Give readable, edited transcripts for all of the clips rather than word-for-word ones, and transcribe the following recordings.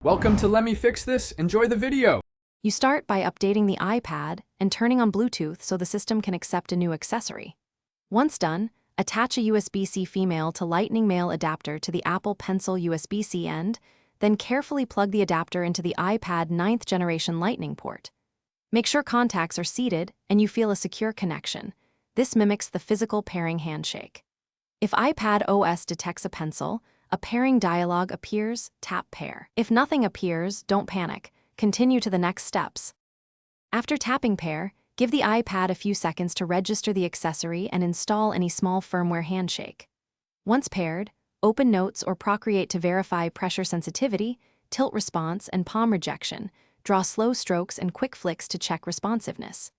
Welcome to Let Me Fix This. Enjoy the video. You start by updating the iPad and turning on Bluetooth so the system can accept a new accessory. Once done, attach a USB-C female to Lightning male adapter to the Apple Pencil USB-C end, then carefully plug the adapter into the iPad 9th generation Lightning port. Make sure contacts are seated and you feel a secure connection. This mimics the physical pairing handshake. If iPad OS detects a pencil, a pairing dialog appears, tap pair. If nothing appears, don't panic. Continue to the next steps. After tapping pair, give the iPad a few seconds to register the accessory and install any small firmware handshake. Once paired, open Notes or Procreate to verify pressure sensitivity, tilt response, and palm rejection. Draw slow strokes and quick flicks to check responsiveness.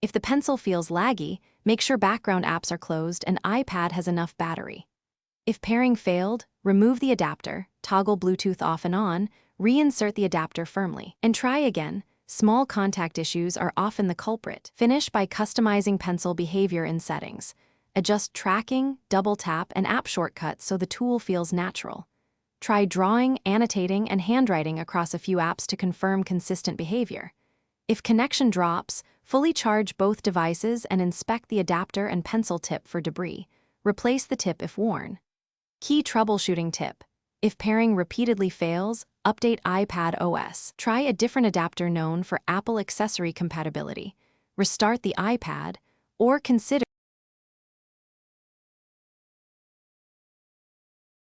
If the pencil feels laggy, make sure background apps are closed and iPad has enough battery. If pairing failed, remove the adapter, toggle Bluetooth off and on, reinsert the adapter firmly, and try again. Small contact issues are often the culprit. Finish by customizing pencil behavior in settings. Adjust tracking, double tap, and app shortcuts so the tool feels natural. Try drawing, annotating, and handwriting across a few apps to confirm consistent behavior. If connection drops, fully charge both devices and inspect the adapter and pencil tip for debris. Replace the tip if worn. Key troubleshooting tip. If pairing repeatedly fails, update iPad OS. Try a different adapter known for Apple accessory compatibility. Restart the iPad, or consider.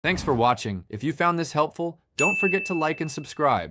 Thanks for watching. If you found this helpful, don't forget to like and subscribe.